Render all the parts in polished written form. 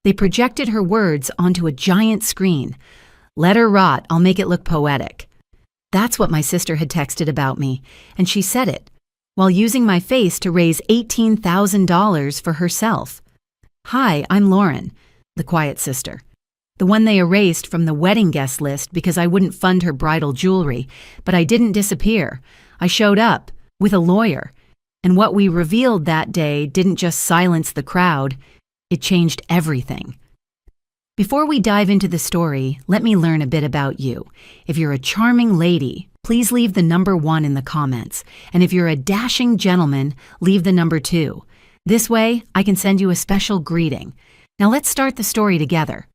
They projected her words onto a giant screen. "Let her rot, I'll make it look poetic." That's what my sister had texted about me, and she said it, while using my face to raise $18,000 for herself. "Hi, I'm Lauren," the quiet sister. The one they erased from the wedding guest list because I wouldn't fund her bridal jewelry, but I didn't disappear. I showed up, with a lawyer, and what we revealed that day didn't just silence the crowd, it changed everything. Before we dive into the story, let me learn a bit about you. If you're a charming lady, please leave the number 1 in the comments, and if you're a dashing gentleman, leave the number 2. This way, I can send you a special greeting. Now let's start the story together.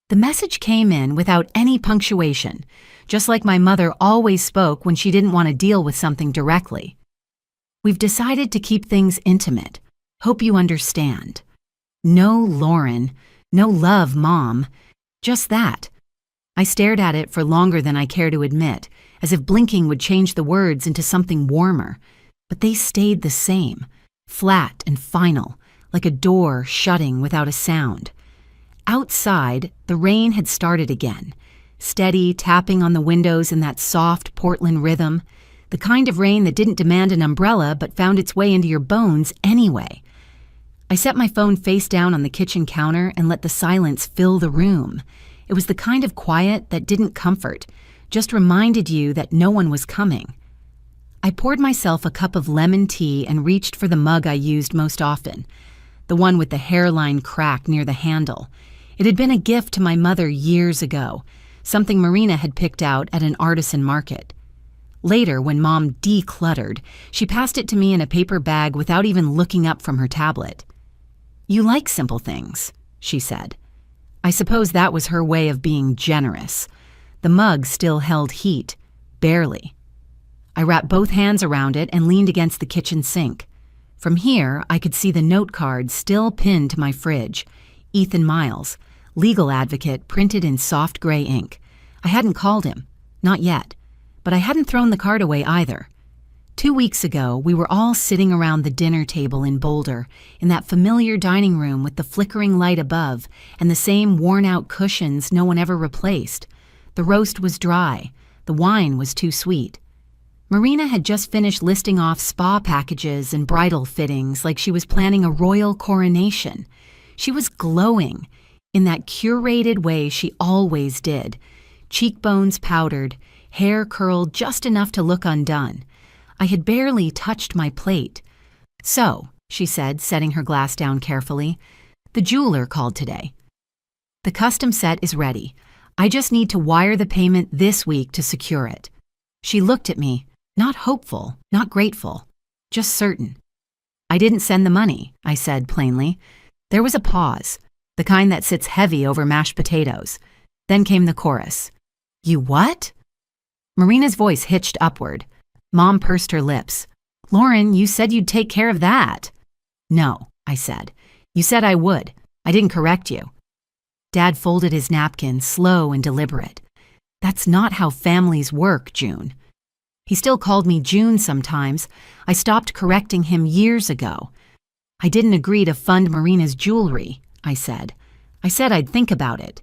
The message came in without any punctuation, just like my mother always spoke when she didn't want to deal with something directly. "We've decided to keep things intimate. Hope you understand. No Lauren, no love, Mom. Just that." I stared at it for longer than I care to admit, as if blinking would change the words into something warmer. But they stayed the same, flat and final, like a door shutting without a sound. Outside, the rain had started again, steady tapping on the windows in that soft Portland rhythm, the kind of rain that didn't demand an umbrella but found its way into your bones anyway. I set my phone face down on the kitchen counter and let the silence fill the room. It was the kind of quiet that didn't comfort, just reminded you that no one was coming. I poured myself a cup of lemon tea and reached for the mug I used most often, the one with the hairline crack near the handle. It had been a gift to my mother years ago, something Marina had picked out at an artisan market. Later, when Mom decluttered, she passed it to me in a paper bag without even looking up from her tablet. "You like simple things," she said. I suppose that was her way of being generous. The mug still held heat, barely. I wrapped both hands around it and leaned against the kitchen sink. From here, I could see the note card still pinned to my fridge. Ethan Miles, legal advocate, printed in soft gray ink. I hadn't called him, not yet, but I hadn't thrown the card away either. 2 weeks ago, we were all sitting around the dinner table in Boulder, in that familiar dining room with the flickering light above and the same worn-out cushions no one ever replaced. The roast was dry. The wine was too sweet. Marina had just finished listing off spa packages and bridal fittings like she was planning a royal coronation. She was glowing, in that curated way she always did, cheekbones powdered, hair curled just enough to look undone. I had barely touched my plate. "So," she said, setting her glass down carefully, "the jeweler called today. The custom set is ready. I just need to wire the payment this week to secure it." She looked at me, not hopeful, not grateful, just certain. "I didn't send the money," I said plainly. There was a pause, the kind that sits heavy over mashed potatoes. Then came the chorus. "You what?" Marina's voice hitched upward. Mom pursed her lips. "Lauren, you said you'd take care of that." "No," I said. "You said I would. I didn't correct you." Dad folded his napkin, slow and deliberate. "That's not how families work, June." He still called me June sometimes. I stopped correcting him years ago. "I didn't agree to fund Marina's jewelry," I said. "I said I'd think about it."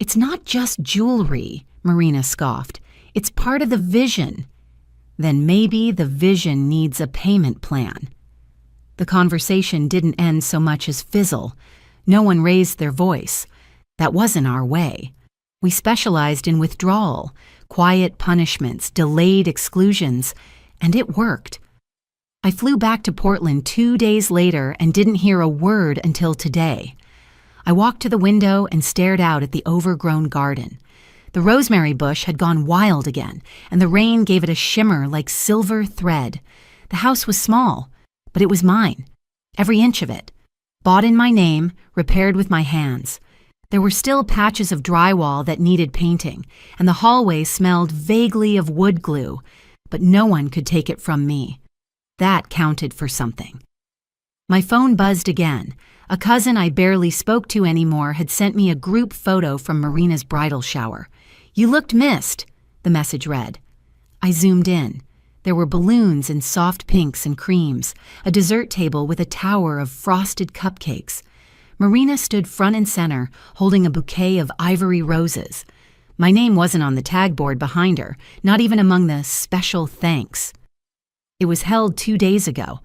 "It's not just jewelry," Marina scoffed. "It's part of the vision." "Then maybe the vision needs a payment plan." The conversation didn't end so much as fizzle. No one raised their voice. That wasn't our way. We specialized in withdrawal, quiet punishments, delayed exclusions, and it worked. I flew back to Portland 2 days later and didn't hear a word until today. I walked to the window and stared out at the overgrown garden. The rosemary bush had gone wild again, and the rain gave it a shimmer like silver thread. The house was small, but it was mine, every inch of it. Bought in my name, repaired with my hands. There were still patches of drywall that needed painting, and the hallway smelled vaguely of wood glue, but no one could take it from me. That counted for something. My phone buzzed again. A cousin I barely spoke to anymore had sent me a group photo from Marina's bridal shower. "You looked missed," the message read. I zoomed in. There were balloons in soft pinks and creams, a dessert table with a tower of frosted cupcakes. Marina stood front and center, holding a bouquet of ivory roses. My name wasn't on the tag board behind her, not even among the special thanks. It was held 2 days ago.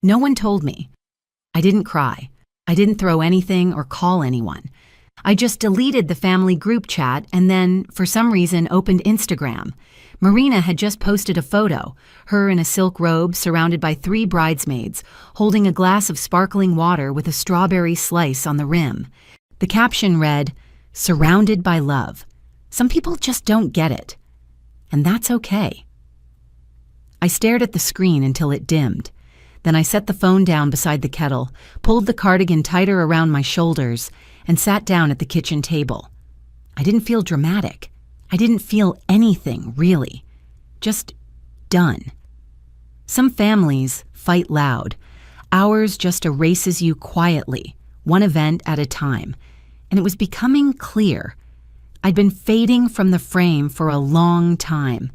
No one told me. I didn't cry. I didn't throw anything or call anyone. I just deleted the family group chat and then, for some reason, opened Instagram. Marina had just posted a photo, her in a silk robe surrounded by 3 bridesmaids, holding a glass of sparkling water with a strawberry slice on the rim. The caption read, "Surrounded by love." Some people just don't get it. And that's okay. I stared at the screen until it dimmed. Then I set the phone down beside the kettle, pulled the cardigan tighter around my shoulders, and sat down at the kitchen table. I didn't feel dramatic. I didn't feel anything, really. Just done. Some families fight loud. Ours just erases you quietly, one event at a time. And it was becoming clear. I'd been fading from the frame for a long time.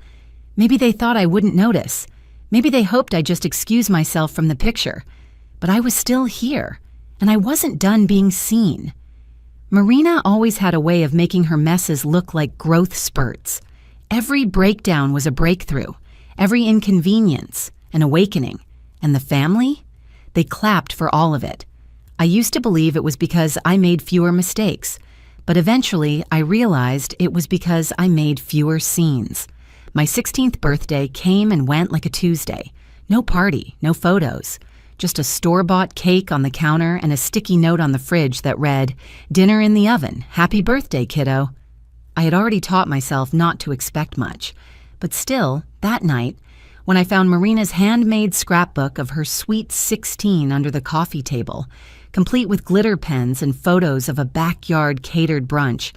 Maybe they thought I wouldn't notice. Maybe they hoped I'd just excuse myself from the picture. But I was still here, and I wasn't done being seen. Marina always had a way of making her messes look like growth spurts. Every breakdown was a breakthrough, every inconvenience, an awakening. And the family? They clapped for all of it. I used to believe it was because I made fewer mistakes, but eventually I realized it was because I made fewer scenes. My 16th birthday came and went like a Tuesday. No party, no photos. Just a store-bought cake on the counter and a sticky note on the fridge that read, "Dinner in the oven. Happy birthday, kiddo." I had already taught myself not to expect much. But still, that night, when I found Marina's handmade scrapbook of her sweet 16 under the coffee table, complete with glitter pens and photos of a backyard catered brunch,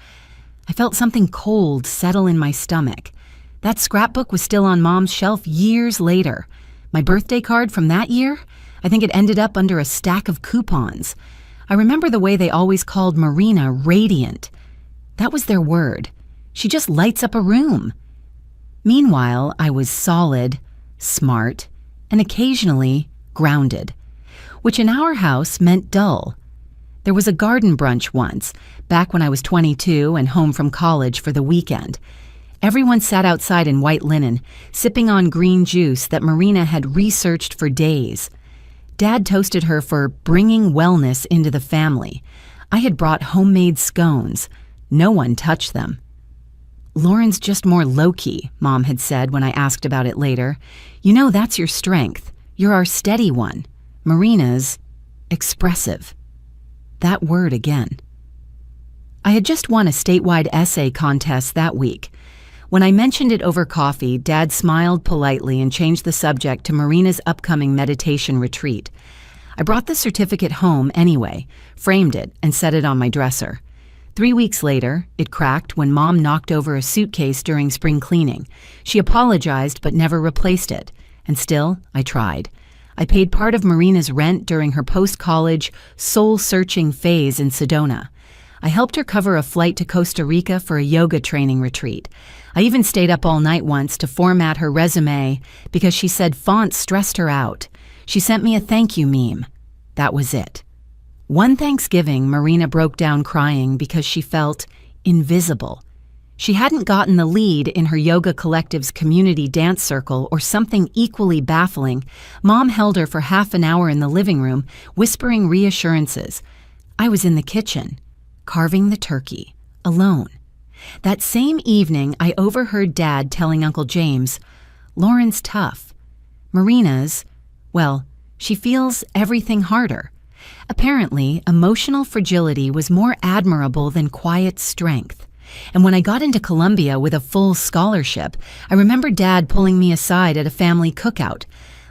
I felt something cold settle in my stomach. That scrapbook was still on Mom's shelf years later. My birthday card from that year? I think it ended up under a stack of coupons. I remember the way they always called Marina radiant. That was their word. She just lights up a room. Meanwhile, I was solid, smart, and occasionally grounded, which in our house meant dull. There was a garden brunch once, back when I was 22 and home from college for the weekend. Everyone sat outside in white linen, sipping on green juice that Marina had researched for days. Dad toasted her for bringing wellness into the family. I had brought homemade scones. No one touched them. "Lauren's just more low-key," Mom had said when I asked about it later. "You know, that's your strength. You're our steady one. Marina's expressive." That word again. I had just won a statewide essay contest that week. When I mentioned it over coffee, Dad smiled politely and changed the subject to Marina's upcoming meditation retreat. I brought the certificate home anyway, framed it, and set it on my dresser. 3 weeks later, it cracked when Mom knocked over a suitcase during spring cleaning. She apologized but never replaced it. And still, I tried. I paid part of Marina's rent during her post-college, soul-searching phase in Sedona. I helped her cover a flight to Costa Rica for a yoga training retreat. I even stayed up all night once to format her resume because she said fonts stressed her out. She sent me a thank you meme. That was it. One Thanksgiving, Marina broke down crying because she felt invisible. She hadn't gotten the lead in her yoga collective's community dance circle or something equally baffling. Mom held her for half an hour in the living room, whispering reassurances. I was in the kitchen, carving the turkey, alone. That same evening, I overheard Dad telling Uncle James, "Lauren's tough. Marina's, well, she feels everything harder." Apparently, emotional fragility was more admirable than quiet strength. And when I got into Columbia with a full scholarship, I remember Dad pulling me aside at a family cookout.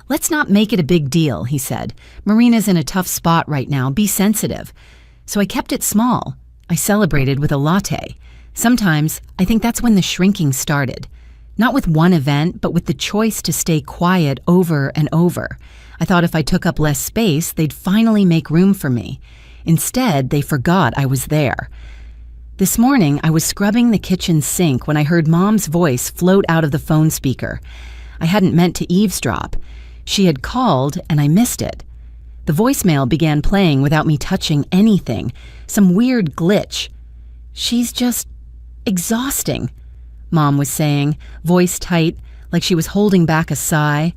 "Let's not make it a big deal," he said. "Marina's in a tough spot right now. Be sensitive." So I kept it small. I celebrated with a latte. Sometimes, I think that's when the shrinking started. Not with one event, but with the choice to stay quiet over and over. I thought if I took up less space, they'd finally make room for me. Instead, they forgot I was there. This morning, I was scrubbing the kitchen sink when I heard Mom's voice float out of the phone speaker. I hadn't meant to eavesdrop. She had called, and I missed it. The voicemail began playing without me touching anything, some weird glitch. "She's just exhausting," Mom was saying, voice tight, like she was holding back a sigh.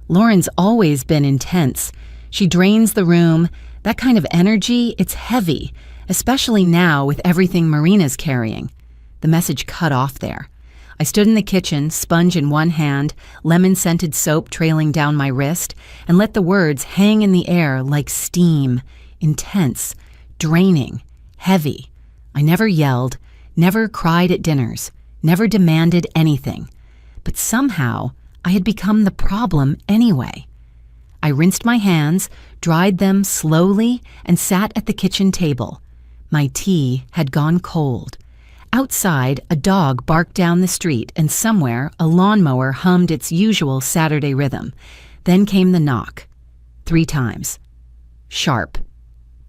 Lauren's always been intense. She drains the room. That kind of energy, it's heavy, especially now with everything Marina's carrying. The message cut off there. I stood in the kitchen, sponge in one hand, lemon-scented soap trailing down my wrist, and let the words hang in the air like steam, intense, draining, heavy. I never yelled, never cried at dinners, never demanded anything. But somehow, I had become the problem anyway. I rinsed my hands, dried them slowly, and sat at the kitchen table. My tea had gone cold. Outside, a dog barked down the street, and somewhere, a lawnmower hummed its usual Saturday rhythm. Then came the knock. 3 times. Sharp.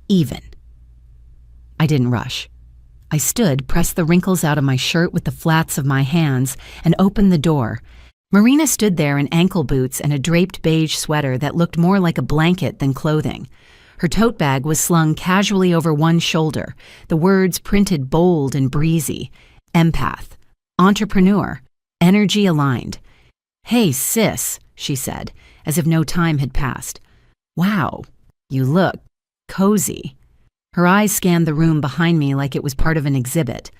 Even. I didn't rush. I stood, pressed the wrinkles out of my shirt with the flats of my hands, and opened the door. Marina stood there in ankle boots and a draped beige sweater that looked more like a blanket than clothing. Her tote bag was slung casually over one shoulder, the words printed bold and breezy. Empath. Entrepreneur. Energy aligned. "Hey, sis," she said, as if no time had passed. "Wow, you look cozy." Her eyes scanned the room behind me like it was part of an exhibit.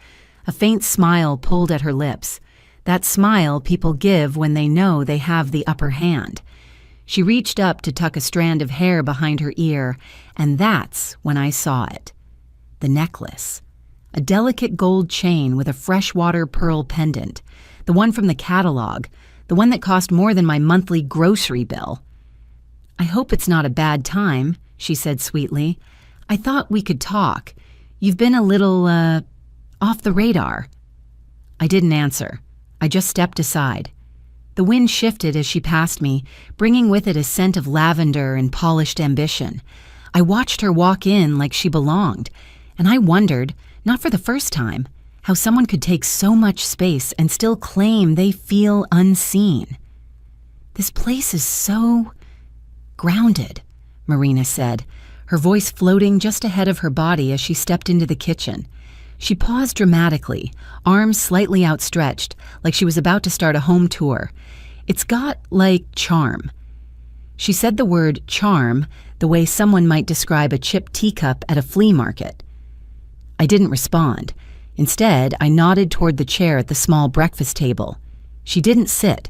A faint smile pulled at her lips. That smile people give when they know they have the upper hand. She reached up to tuck a strand of hair behind her ear, and that's when I saw it. The necklace. A delicate gold chain with a freshwater pearl pendant. The one from the catalog. The one that cost more than my monthly grocery bill. "I hope it's not a bad time," she said sweetly. "I thought we could talk. You've been a little, off the radar." I didn't answer. I just stepped aside. The wind shifted as she passed me, bringing with it a scent of lavender and polished ambition. I watched her walk in like she belonged, and I wondered, not for the first time, how someone could take so much space and still claim they feel unseen. "This place is so grounded," Marina said, her voice floating just ahead of her body as she stepped into the kitchen. She paused dramatically, arms slightly outstretched, like she was about to start a home tour. "It's got, like, charm." She said the word charm the way someone might describe a chipped teacup at a flea market. I didn't respond. Instead, I nodded toward the chair at the small breakfast table. She didn't sit.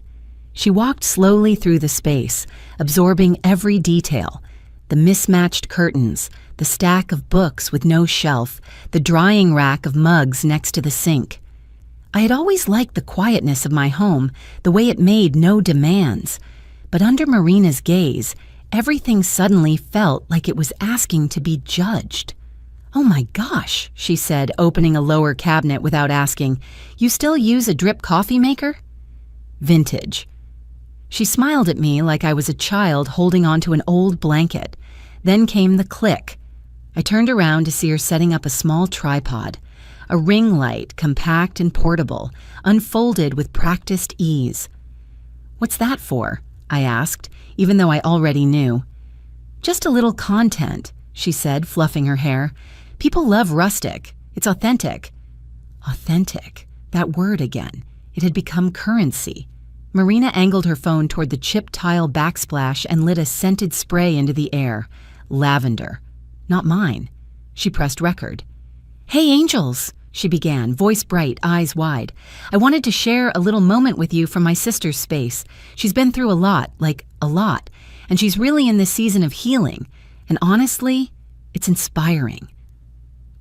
She walked slowly through the space, absorbing every detail. The mismatched curtains, the stack of books with no shelf, the drying rack of mugs next to the sink. I had always liked the quietness of my home, the way it made no demands. But under Marina's gaze, everything suddenly felt like it was asking to be judged. "Oh my gosh," she said, opening a lower cabinet without asking. "You still use a drip coffee maker?" "Vintage." She smiled at me like I was a child holding onto an old blanket. Then came the click. I turned around to see her setting up a small tripod. A ring light, compact and portable, unfolded with practiced ease. "What's that for?" I asked, even though I already knew. "Just a little content," she said, fluffing her hair. "People love rustic. It's authentic." Authentic. That word again. It had become currency. Marina angled her phone toward the chip tile backsplash and lit a scented spray into the air. Lavender. Not mine. She pressed record. "Hey, angels," she began, voice bright, eyes wide. "I wanted to share a little moment with you from my sister's space. She's been through a lot, and she's really in this season of healing. And honestly, it's inspiring."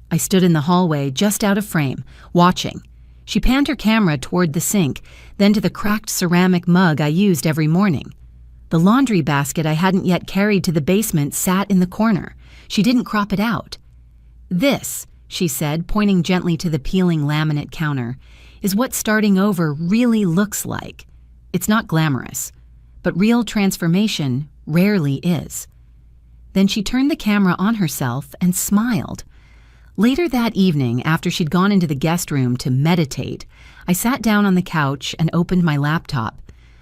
I stood in the hallway, just out of frame, watching. She panned her camera toward the sink, then to the cracked ceramic mug I used every morning. The laundry basket I hadn't yet carried to the basement sat in the corner. She didn't crop it out. "This," she said, pointing gently to the peeling laminate counter, "is what starting over really looks like. It's not glamorous, but real transformation rarely is." Then she turned the camera on herself and smiled. Later that evening, after she'd gone into the guest room to meditate, I sat down on the couch and opened my laptop.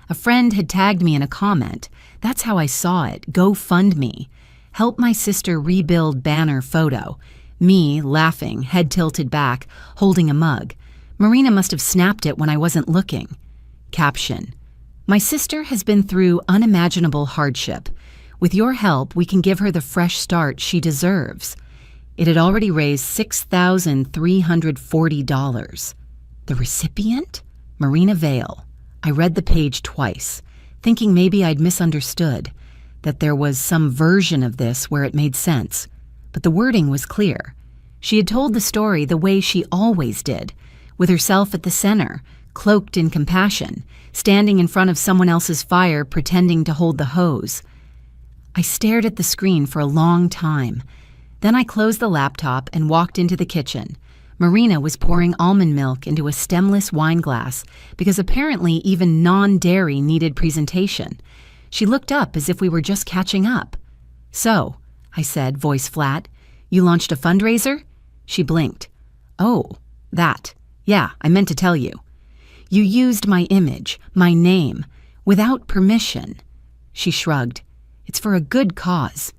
A friend had tagged me in a comment. That's how I saw it. Go fund me. help my sister rebuild banner photo. Me, laughing, head tilted back, holding a mug. Marina must have snapped it when I wasn't looking. Caption: my sister has been through unimaginable hardship. With your help, we can give her the fresh start she deserves. It had already raised $6,340. The recipient? Marina Vale. I read the page twice, thinking maybe I'd misunderstood, that there was some version of this where it made sense. But the wording was clear. She had told the story the way she always did, with herself at the center, cloaked in compassion, standing in front of someone else's fire pretending to hold the hose. I stared at the screen for a long time. Then I closed the laptop and walked into the kitchen. Marina was pouring almond milk into a stemless wine glass because apparently even non-dairy needed presentation. She looked up as if we were just catching up. "So," I said, voice flat, "you launched a fundraiser?" She blinked. "Oh, that. Yeah, I meant to tell you. You used my image, my name, without permission." She shrugged. "It's for a good cause."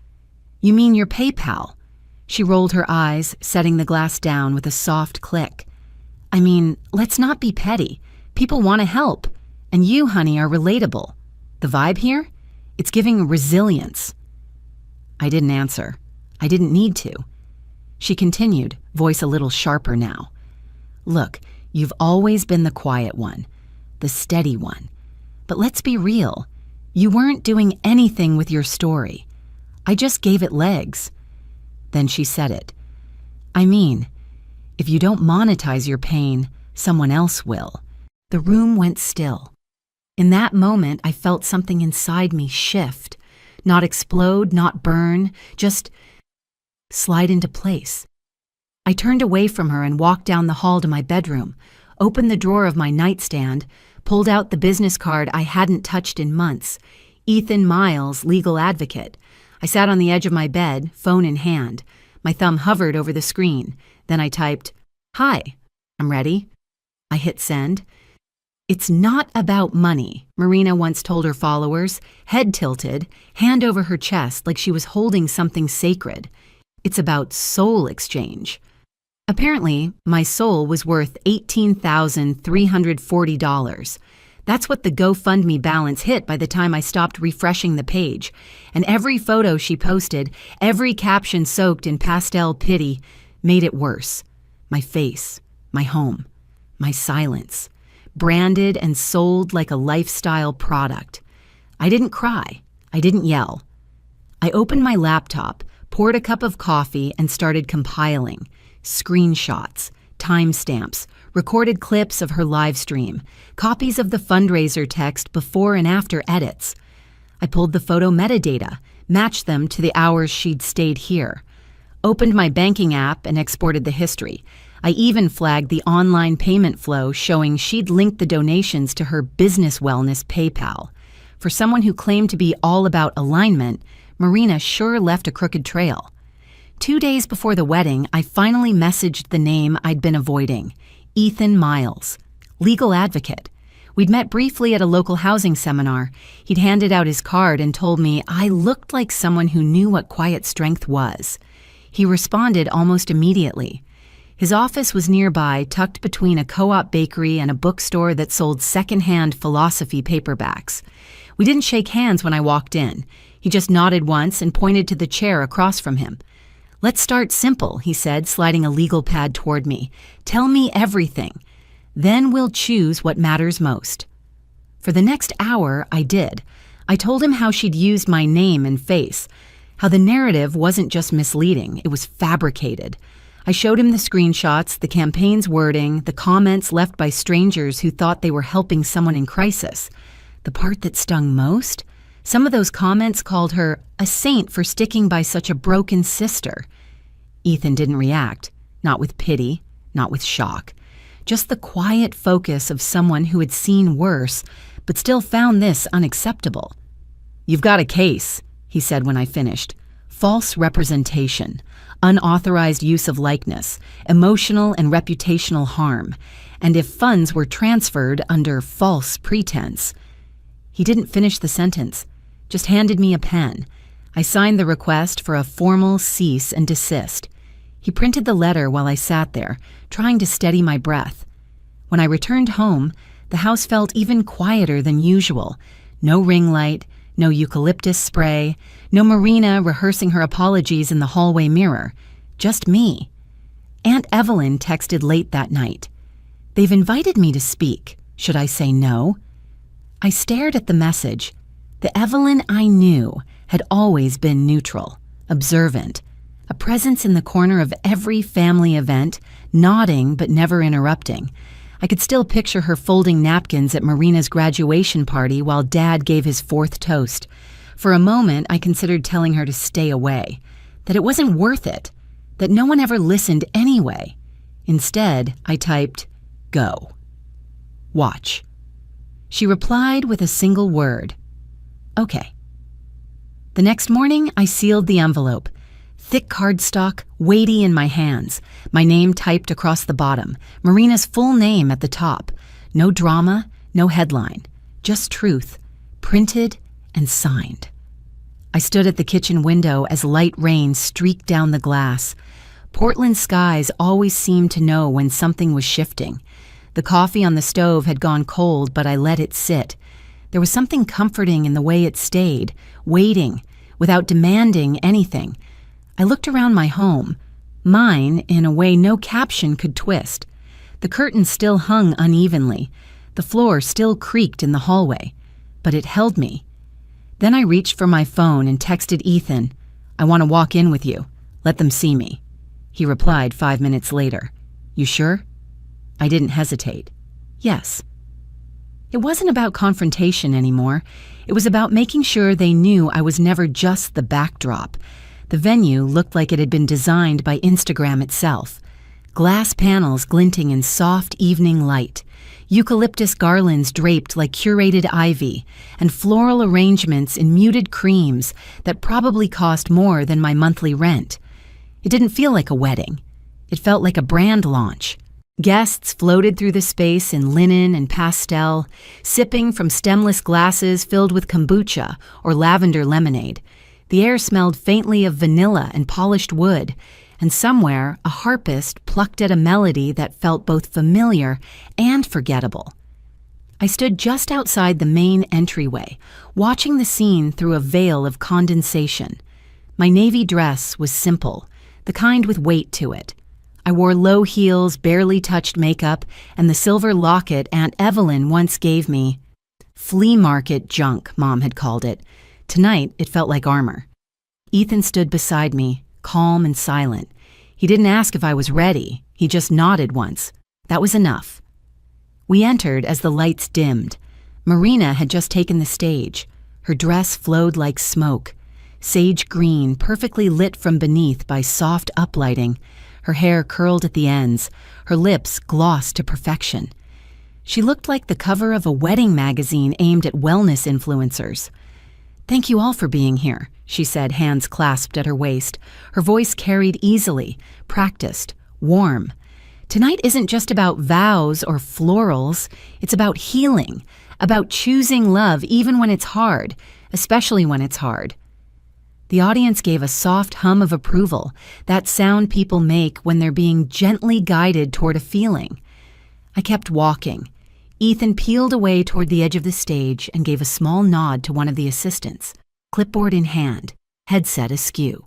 "You mean your PayPal?" She rolled her eyes, setting the glass down with a soft click. "I mean, let's not be petty. People want to help. And you, honey, are relatable. The vibe here? It's giving resilience." I didn't answer. I didn't need to. She continued, voice a little sharper now. "Look, you've always been the quiet one, the steady one. But let's be real. You weren't doing anything with your story. I just gave it legs." Then she said it. "I mean, if you don't monetize your pain, someone else will." The room went still. In that moment, I felt something inside me shift. Not explode, not burn, just slide into place. I turned away from her and walked down the hall to my bedroom, opened the drawer of my nightstand, pulled out the business card I hadn't touched in months. Ethan Miles, legal advocate. I sat on the edge of my bed, phone in hand. My thumb hovered over the screen. Then I typed, "Hi, I'm ready." I hit send. "It's not about money," Marina once told her followers, head tilted, hand over her chest like she was holding something sacred. "It's about soul exchange." Apparently, my soul was worth $18,340. That's what the GoFundMe balance hit by the time I stopped refreshing the page. And every photo she posted, every caption soaked in pastel pity, made it worse. My face, my home, my silence, branded and sold like a lifestyle product. I didn't cry. I didn't yell. I opened my laptop, poured a cup of coffee, and started compiling. Screenshots, timestamps, recorded clips of her live stream, copies of the fundraiser text before and after edits. I pulled the photo metadata, matched them to the hours she'd stayed here, opened my banking app and exported the history. I even flagged the online payment flow showing she'd linked the donations to her business wellness PayPal. For someone who claimed to be all about alignment, Marina sure left a crooked trail. 2 days before the wedding, I finally messaged the name I'd been avoiding. Ethan Miles, legal advocate. We'd met briefly at a local housing seminar. He'd handed out his card and told me I looked like someone who knew what quiet strength was. He responded almost immediately. His office was nearby, tucked between a co-op bakery and a bookstore that sold secondhand philosophy paperbacks. We didn't shake hands when I walked in. He just nodded once and pointed to the chair across from him. "Let's start simple," he said, sliding a legal pad toward me. "Tell me everything. Then we'll choose what matters most." For the next hour, I did. I told him how she'd used my name and face, how the narrative wasn't just misleading, it was fabricated. I showed him the screenshots, the campaign's wording, the comments left by strangers who thought they were helping someone in crisis. The part that stung most? Some of those comments called her a saint for sticking by such a broken sister. Ethan didn't react, not with pity, not with shock. Just the quiet focus of someone who had seen worse, but still found this unacceptable. "You've got a case," he said when I finished. "False representation, unauthorized use of likeness, emotional and reputational harm, and if funds were transferred under false pretense." He didn't finish the sentence, just handed me a pen. I signed the request for a formal cease and desist. He printed the letter while I sat there, trying to steady my breath. When I returned home, the house felt even quieter than usual. No ring light, no eucalyptus spray, no Marina rehearsing her apologies in the hallway mirror. Just me. Aunt Evelyn texted late that night. "They've invited me to speak. Should I say no?" I stared at the message. The Evelyn I knew had always been neutral, observant, a presence in the corner of every family event, nodding but never interrupting. I could still picture her folding napkins at Marina's graduation party while Dad gave his fourth toast. For a moment, I considered telling her to stay away, that it wasn't worth it, that no one ever listened anyway. Instead, I typed, "Go. Watch." She replied with a single word, "Okay." The next morning, I sealed the envelope. Thick cardstock, weighty in my hands, my name typed across the bottom, Marina's full name at the top. No drama, no headline, just truth, printed and signed. I stood at the kitchen window as light rain streaked down the glass. Portland skies always seemed to know when something was shifting. The coffee on the stove had gone cold, but I let it sit. There was something comforting in the way it stayed, waiting, without demanding anything. I looked around my home, mine in a way no caption could twist. The curtains still hung unevenly. The floor still creaked in the hallway, but it held me. Then I reached for my phone and texted Ethan, "I want to walk in with you. Let them see me." He replied 5 minutes later, "You sure?" I didn't hesitate. "Yes." It wasn't about confrontation anymore. It was about making sure they knew I was never just the backdrop. The venue looked like it had been designed by Instagram itself. Glass panels glinting in soft evening light, eucalyptus garlands draped like curated ivy, and floral arrangements in muted creams that probably cost more than my monthly rent. It didn't feel like a wedding. It felt like a brand launch. Guests floated through the space in linen and pastel, sipping from stemless glasses filled with kombucha or lavender lemonade. The air smelled faintly of vanilla and polished wood, and somewhere a harpist plucked at a melody that felt both familiar and forgettable. I stood just outside the main entryway, watching the scene through a veil of condensation. My navy dress was simple, the kind with weight to it. I wore low heels, barely touched makeup, and the silver locket Aunt Evelyn once gave me. Flea market junk, Mom had called it. Tonight, it felt like armor. Ethan stood beside me, calm and silent. He didn't ask if I was ready. He just nodded once. That was enough. We entered as the lights dimmed. Marina had just taken the stage. Her dress flowed like smoke, sage green, perfectly lit from beneath by soft uplighting. Her hair curled at the ends, her lips glossed to perfection. She looked like the cover of a wedding magazine aimed at wellness influencers. "Thank you all for being here," she said, hands clasped at her waist. Her voice carried easily, practiced, warm. Tonight isn't just about vows or florals. It's about healing, about choosing love even when it's hard, especially when it's hard. The audience gave a soft hum of approval, that sound people make when they're being gently guided toward a feeling. I kept walking. Ethan peeled away toward the edge of the stage and gave a small nod to one of the assistants, clipboard in hand, headset askew.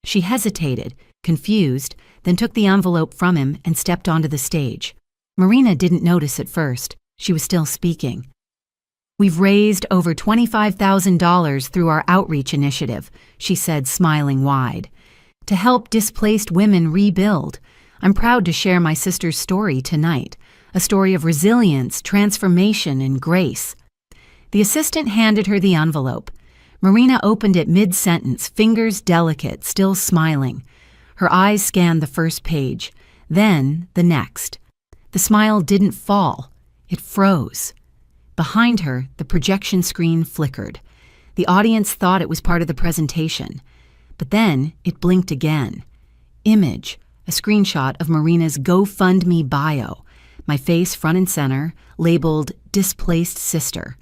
She hesitated, confused, then took the envelope from him and stepped onto the stage. Marina didn't notice at first. She was still speaking. "We've raised over $25,000 through our outreach initiative," she said, smiling wide, "to help displaced women rebuild. I'm proud to share my sister's story tonight, a story of resilience, transformation, and grace." The assistant handed her the envelope. Marina opened it mid-sentence, fingers delicate, still smiling. Her eyes scanned the first page, then the next. The smile didn't fall. It froze. Behind her, the projection screen flickered. The audience thought it was part of the presentation. But then it blinked again. Image, a screenshot of Marina's GoFundMe bio. My face front and center, labeled Displaced Sister.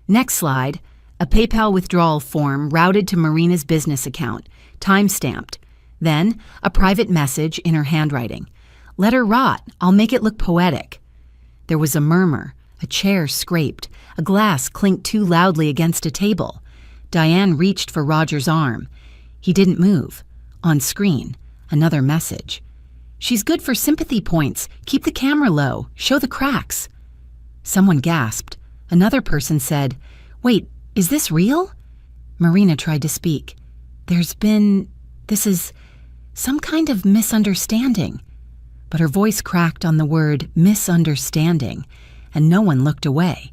Next slide, A PayPal withdrawal form routed to Marina's business account, time-stamped. Then, a private message in her handwriting. "Let her rot. I'll make it look poetic." There was a murmur. A chair scraped. A glass clinked too loudly against a table. Diane reached for Roger's arm. He didn't move. On screen, another message. "She's good for sympathy points. Keep the camera low. Show the cracks." Someone gasped. Another person said, "Wait, is this real?" Marina tried to speak. This is some kind of misunderstanding." But her voice cracked on the word misunderstanding, and no one looked away.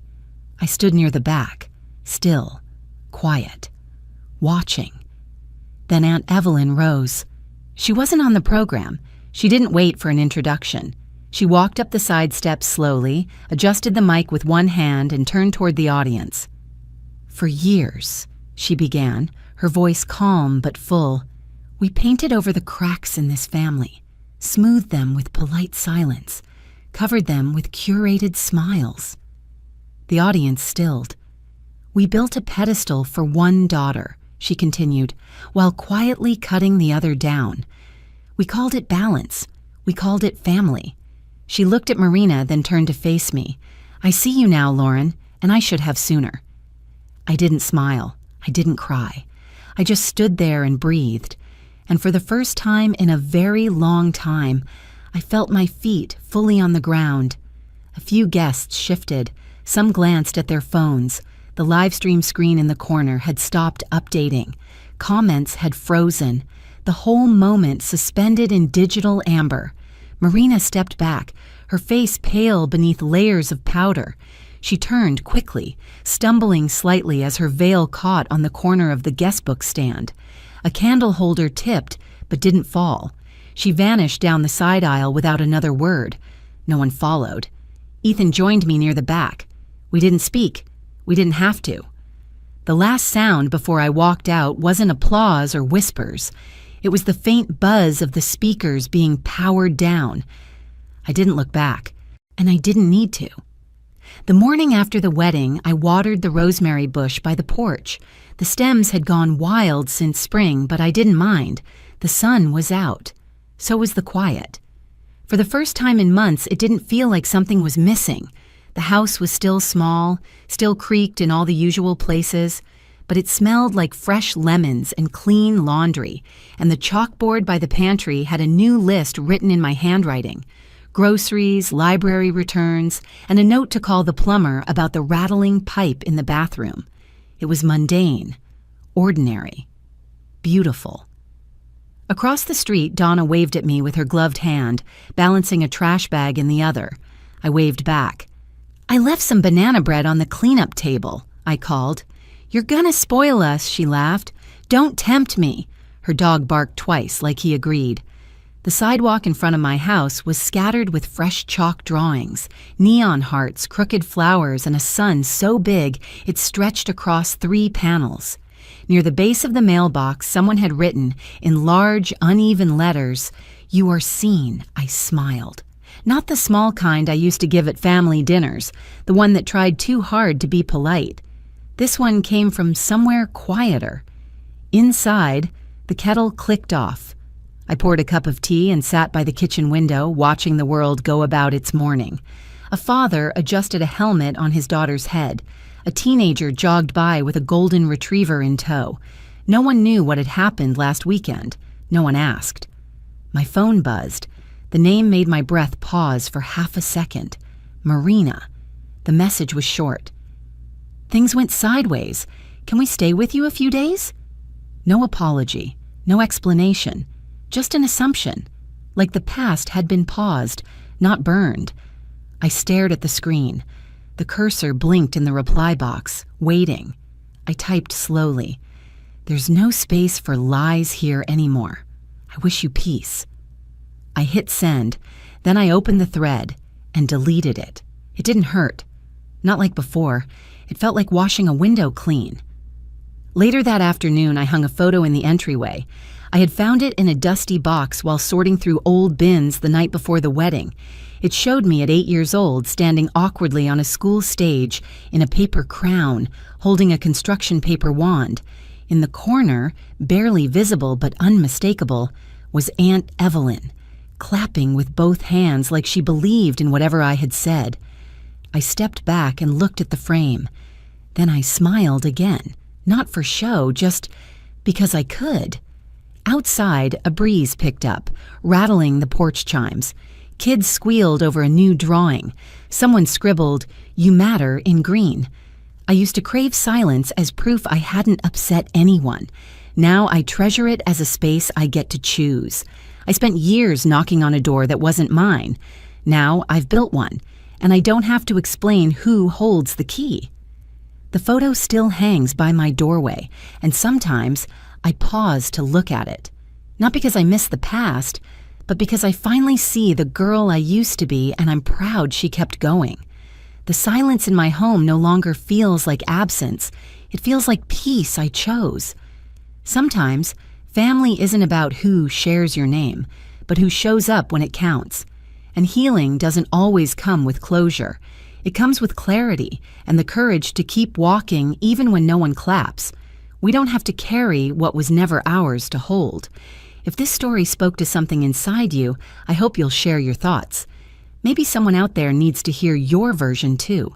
I stood near the back, still, quiet, watching. Then Aunt Evelyn rose. She wasn't on the program. She didn't wait for an introduction. She walked up the side steps slowly, adjusted the mic with one hand, and turned toward the audience. "For years," she began, her voice calm but full, "we painted over the cracks in this family, smoothed them with polite silence, covered them with curated smiles." The audience stilled. "We built a pedestal for one daughter," she continued, while quietly cutting the other down. "We called it balance. We called it family." She looked at Marina, then turned to face me. "I see you now, Lauren, and I should have sooner." I didn't smile. I didn't cry. I just stood there and breathed. And for the first time in a very long time, I felt my feet fully on the ground. A few guests shifted. Some glanced at their phones. The live stream screen in the corner had stopped updating. Comments had frozen. The whole moment suspended in digital amber. Marina stepped back, her face pale beneath layers of powder. She turned quickly, stumbling slightly as her veil caught on the corner of the guestbook stand. A candle holder tipped, but didn't fall. She vanished down the side aisle without another word. No one followed. Ethan joined me near the back. We didn't speak. We didn't have to. The last sound before I walked out wasn't applause or whispers. It was the faint buzz of the speakers being powered down. I didn't look back, and I didn't need to. The morning after the wedding, I watered the rosemary bush by the porch. The stems had gone wild since spring, but I didn't mind. The sun was out. So was the quiet. For the first time in months, it didn't feel like something was missing. The house was still small, still creaked in all the usual places, but it smelled like fresh lemons and clean laundry, and the chalkboard by the pantry had a new list written in my handwriting. Groceries, library returns, and a note to call the plumber about the rattling pipe in the bathroom. It was mundane, ordinary, beautiful. Across the street, Donna waved at me with her gloved hand, balancing a trash bag in the other. I waved back. "I left some banana bread on the cleanup table," I called. "You're gonna spoil us," she laughed. "Don't tempt me." Her dog barked twice, like he agreed. The sidewalk in front of my house was scattered with fresh chalk drawings, neon hearts, crooked flowers, and a sun so big it stretched across 3 panels. Near the base of the mailbox, someone had written, in large, uneven letters, "You are seen." I smiled. Not the small kind I used to give at family dinners, the one that tried too hard to be polite. This one came from somewhere quieter. Inside, the kettle clicked off. I poured a cup of tea and sat by the kitchen window, watching the world go about its morning. A father adjusted a helmet on his daughter's head. A teenager jogged by with a golden retriever in tow. No one knew what had happened last weekend. No one asked. My phone buzzed. The name made my breath pause for half a second. Marina. The message was short. "Things went sideways. Can we stay with you a few days?" No apology. No explanation. Just an assumption, like the past had been paused, not burned. I stared at the screen. The cursor blinked in the reply box, waiting. I typed slowly. "There's no space for lies here anymore. I wish you peace." I hit send, then I opened the thread and deleted it. It didn't hurt. Not like before. It felt like washing a window clean. Later that afternoon, I hung a photo in the entryway. I had found it in a dusty box while sorting through old bins the night before the wedding. It showed me at 8 years old, standing awkwardly on a school stage in a paper crown, holding a construction paper wand. In the corner, barely visible but unmistakable, was Aunt Evelyn, clapping with both hands like she believed in whatever I had said. I stepped back and looked at the frame. Then I smiled again, not for show, just because I could. Outside, a breeze picked up, rattling the porch chimes. Kids squealed over a new drawing. Someone scribbled, "You matter," in green. I used to crave silence as proof I hadn't upset anyone. Now I treasure it as a space I get to choose. I spent years knocking on a door that wasn't mine. Now I've built one, and I don't have to explain who holds the key. The photo still hangs by my doorway, and sometimes I pause to look at it. Not because I miss the past, but because I finally see the girl I used to be, and I'm proud she kept going. The silence in my home no longer feels like absence. It feels like peace I chose. Sometimes, family isn't about who shares your name, but who shows up when it counts. And healing doesn't always come with closure. It comes with clarity and the courage to keep walking even when no one claps. We don't have to carry what was never ours to hold. If this story spoke to something inside you, I hope you'll share your thoughts. Maybe someone out there needs to hear your version too.